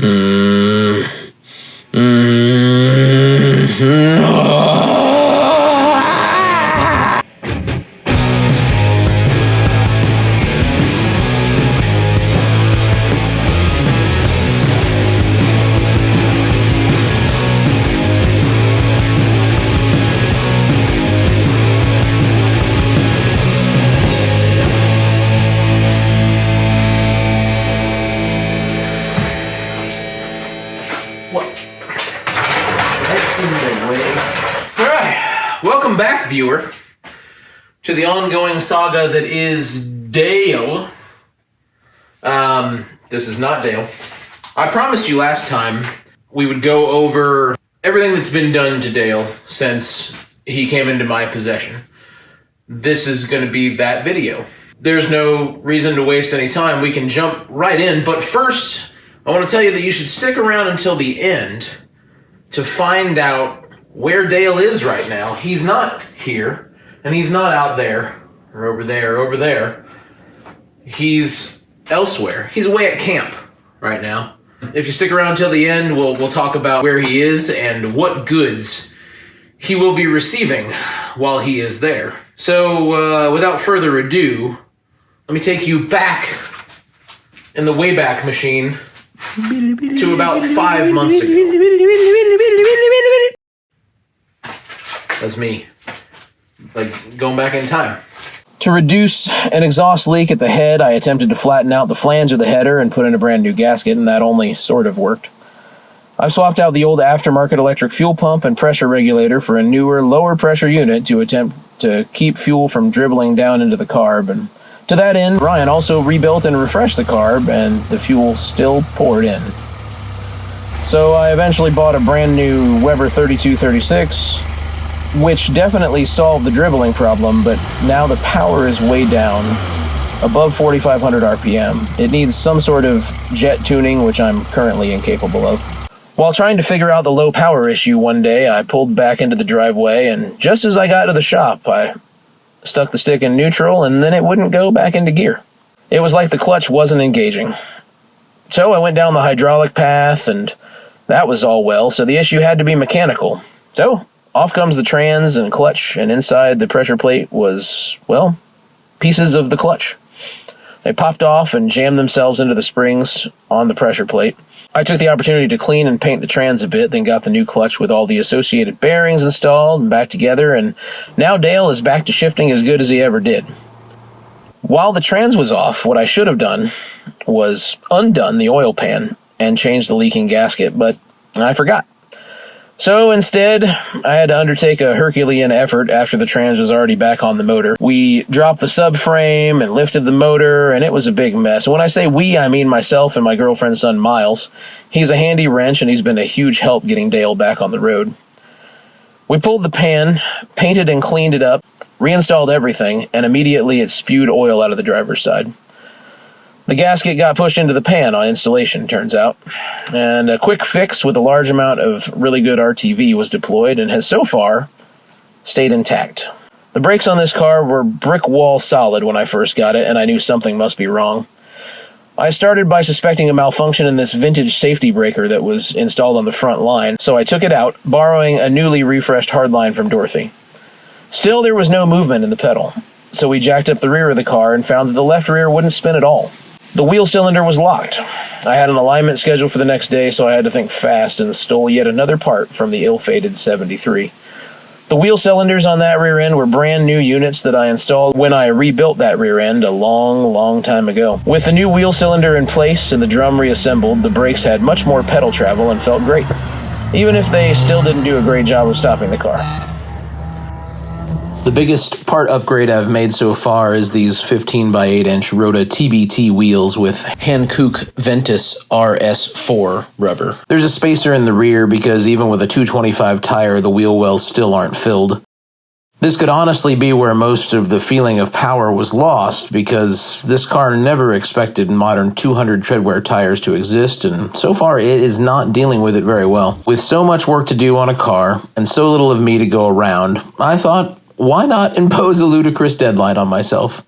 Mm. Mm. Welcome back, viewer, to the ongoing saga that is Dale. This is not Dale. I promised you last time we would go over everything that's been done to Dale since he came into my possession. This is going to be that video. There's no reason to waste any time. We can jump right in, but first, I want to tell you that you should stick around until the end to find out where Dale is right now. He's not here, and he's not out there, or over there, or over there. He's elsewhere. He's away at camp right now. If you stick around till the end, we'll talk about where he is and what goods he will be receiving while he is there. So, without further ado, let me take you back in the Wayback Machine to about 5 months ago. That's me, like going back in time. To reduce an exhaust leak at the head, I attempted to flatten out the flange of the header and put in a brand new gasket, and that only sort of worked. I swapped out the old aftermarket electric fuel pump and pressure regulator for a newer, lower pressure unit to attempt to keep fuel from dribbling down into the carb, and to that end, Ryan also rebuilt and refreshed the carb, and the fuel still poured in. So I eventually bought a brand new Weber 3236, which definitely solved the dribbling problem, but now the power is way down, above 4,500 RPM. It needs some sort of jet tuning, which I'm currently incapable of. While trying to figure out the low power issue one day, I pulled back into the driveway, and just as I got to the shop, I stuck the stick in neutral, and then it wouldn't go back into gear. It was like the clutch wasn't engaging. So I went down the hydraulic path, and that was all well, so the issue had to be mechanical. So off comes the trans and clutch, and inside the pressure plate was, well, pieces of the clutch. They popped off and jammed themselves into the springs on the pressure plate. I took the opportunity to clean and paint the trans a bit, then got the new clutch with all the associated bearings installed and back together, and now Dale is back to shifting as good as he ever did. While the trans was off, what I should have done was undone the oil pan and changed the leaking gasket, but I forgot. So instead, I had to undertake a Herculean effort after the trans was already back on the motor. We dropped the subframe and lifted the motor, and it was a big mess. And when I say we, I mean myself and my girlfriend's son, Miles. He's a handy wrench, and he's been a huge help getting Dale back on the road. We pulled the pan, painted and cleaned it up, reinstalled everything, and immediately it spewed oil out of the driver's side. The gasket got pushed into the pan on installation, turns out, and a quick fix with a large amount of really good RTV was deployed and has so far stayed intact. The brakes on this car were brick wall solid when I first got it, and I knew something must be wrong. I started by suspecting a malfunction in this vintage safety breaker that was installed on the front line, so I took it out, borrowing a newly refreshed hardline from Dorothy. Still, there was no movement in the pedal, so we jacked up the rear of the car and found that the left rear wouldn't spin at all. The wheel cylinder was locked. I had an alignment scheduled for the next day, so I had to think fast and stole yet another part from the ill-fated 73. The wheel cylinders on that rear end were brand new units that I installed when I rebuilt that rear end a long, long time ago. With the new wheel cylinder in place and the drum reassembled, the brakes had much more pedal travel and felt great, even if they still didn't do a great job of stopping the car. The biggest part upgrade I've made so far is these 15 by 8 inch Rota TBT wheels with Hankook Ventus RS4 rubber. There's a spacer in the rear because even with a 225 tire, the wheel wells still aren't filled. This could honestly be where most of the feeling of power was lost, because this car never expected modern 200 treadwear tires to exist, and so far it is not dealing with it very well. With so much work to do on a car, and so little of me to go around, I thought, why not impose a ludicrous deadline on myself?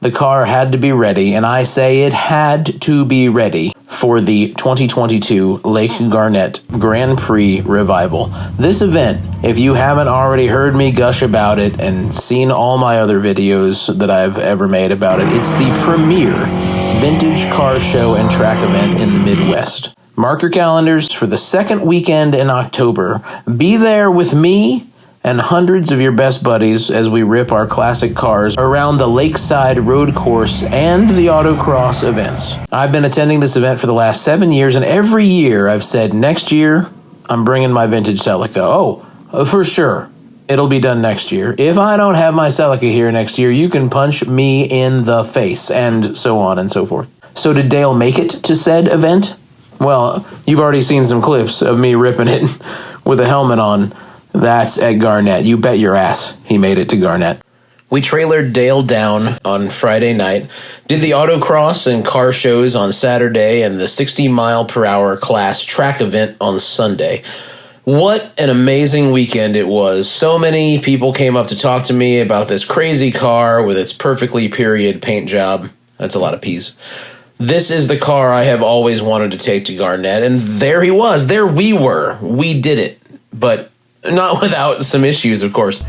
The car had to be ready, and I say it had to be ready for the 2022 Lake Garnett Grand Prix Revival. This event, if you haven't already heard me gush about it and seen all my other videos that I've ever made about it, it's the premier vintage car show and track event in the Midwest. Mark your calendars for the second weekend in October. Be there with me and hundreds of your best buddies as we rip our classic cars around the Lakeside Road Course and the autocross events. I've been attending this event for the last 7 years, and every year I've said, next year, I'm bringing my vintage Celica. Oh, for sure. It'll be done next year. If I don't have my Celica here next year, you can punch me in the face, and so on and so forth. So did Dale make it to said event? Well, you've already seen some clips of me ripping it with a helmet on. That's at Garnett. You bet your ass he made it to Garnett. We trailered Dale down on Friday night, did the autocross and car shows on Saturday, and the 60-mile-per-hour class track event on Sunday. What an amazing weekend it was. So many people came up to talk to me about this crazy car with its perfectly period paint job. That's a lot of P's. This is the car I have always wanted to take to Garnett, and there he was. There we were. We did it. But not without some issues, of course.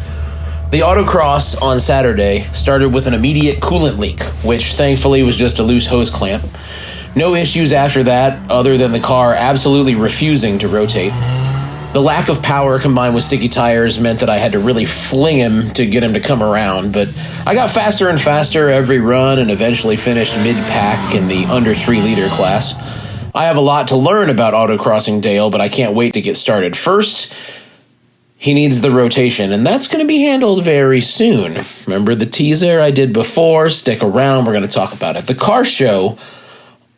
The autocross on Saturday started with an immediate coolant leak, which thankfully was just a loose hose clamp. No issues after that, other than the car absolutely refusing to rotate. The lack of power combined with sticky tires meant that I had to really fling him to get him to come around, but I got faster and faster every run and eventually finished mid-pack in the under 3-liter class. I have a lot to learn about autocrossing Dale, but I can't wait to get started. First, he needs the rotation, and that's going to be handled very soon. Remember the teaser I did before? Stick around, we're going to talk about it. The car show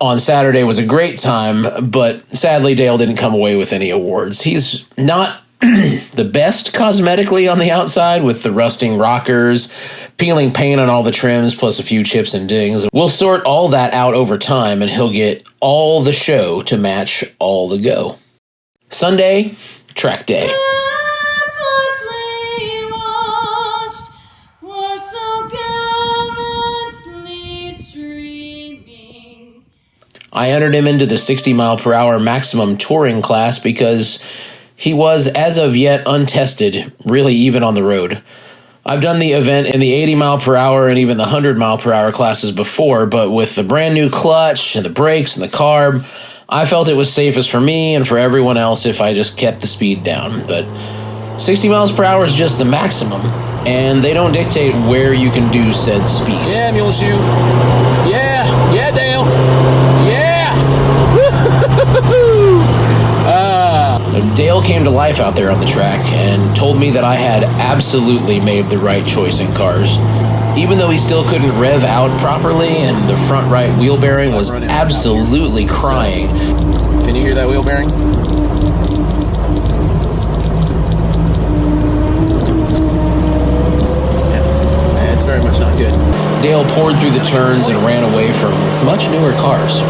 on Saturday was a great time, but sadly Dale didn't come away with any awards. He's not the best cosmetically on the outside, with the rusting rockers, peeling paint on all the trims, plus a few chips and dings. We'll sort all that out over time, and he'll get all the show to match all the go. Sunday, track day. I entered him into the 60-mile-per-hour maximum touring class because he was, as of yet, untested, really even on the road. I've done the event in the 80-mile-per-hour and even the 100-mile-per-hour classes before, but with the brand new clutch and the brakes and the carb, I felt it was safest for me and for everyone else if I just kept the speed down. But 60 miles per hour is just the maximum, and they don't dictate where you can do said speed. Yeah, mule shoe. Yeah, Dale. Yeah! Dale came to life out there on the track and told me that I had absolutely made the right choice in cars. Even though he still couldn't rev out properly and the front right wheel bearing was absolutely crying. Can you hear that wheel bearing? Yeah, it's very much not good. Dale poured through the turns and ran away from much newer cars.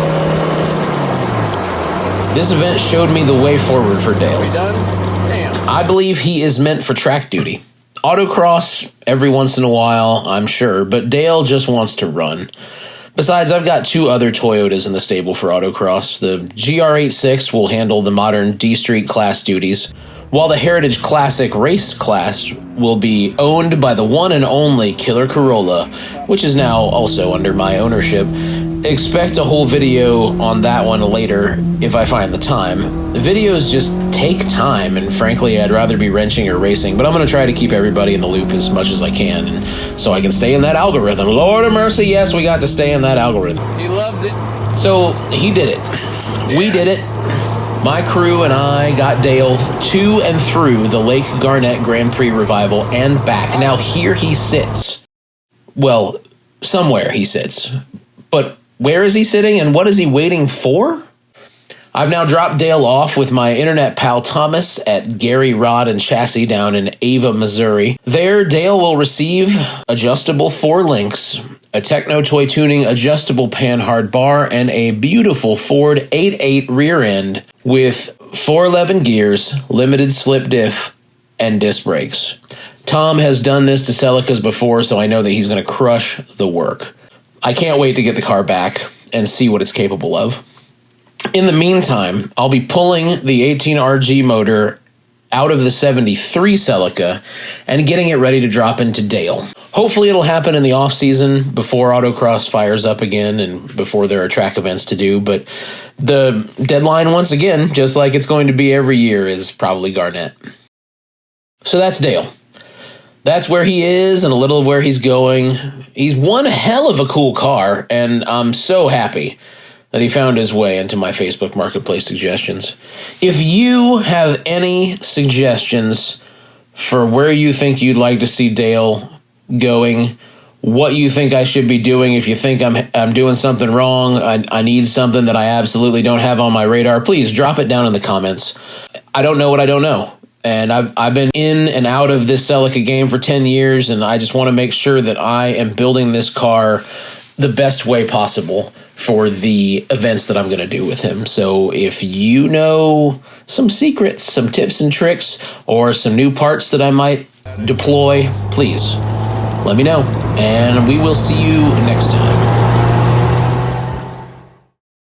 This event showed me the way forward for Dale. Are we done? Damn. I believe he is meant for track duty. Autocross every once in a while, I'm sure, but Dale just wants to run. Besides, I've got 2 other Toyotas in the stable for autocross. The GR86 will handle the modern D-Street class duties, while the Heritage Classic Race class will be owned by the one and only Killer Corolla, which is now also under my ownership. Expect a whole video on that one later if I find the time. The videos just take time, and frankly, I'd rather be wrenching or racing, but I'm going to try to keep everybody in the loop as much as I can, and so I can stay in that algorithm. Lord of mercy, yes, we got to stay in that algorithm. He loves it. So, he did it. Yes. We did it. My crew and I got Dale to and through the Lake Garnett Grand Prix Revival and back. Now, here he sits. Well, somewhere he sits. But where is he sitting, and what is he waiting for? I've now dropped Dale off with my internet pal Thomas at Gary Rod and Chassis down in Ava, Missouri. There, Dale will receive adjustable 4 links, a Techno Toy Tuning adjustable panhard bar, and a beautiful Ford 8.8 rear end with 411 gears, limited slip diff, and disc brakes. Tom has done this to Celicas before, so I know that he's going to crush the work. I can't wait to get the car back and see what it's capable of. In the meantime, I'll be pulling the 18RG motor out of the 73 Celica and getting it ready to drop into Dale. Hopefully it'll happen in the off season before autocross fires up again and before there are track events to do. But the deadline, once again, just like it's going to be every year, is probably Garnett. So that's Dale. That's where he is and a little of where he's going. He's one hell of a cool car, and I'm so happy that he found his way into my Facebook Marketplace suggestions. If you have any suggestions for where you think you'd like to see Dale going, what you think I should be doing, if you think I'm doing something wrong, I need something that I absolutely don't have on my radar, please drop it down in the comments. I don't know what I don't know. And I've been in and out of this Celica game for 10 years, and I just want to make sure that I am building this car the best way possible for the events that I'm going to do with him. So if you know some secrets, some tips and tricks, or some new parts that I might deploy, please let me know. And we will see you next time.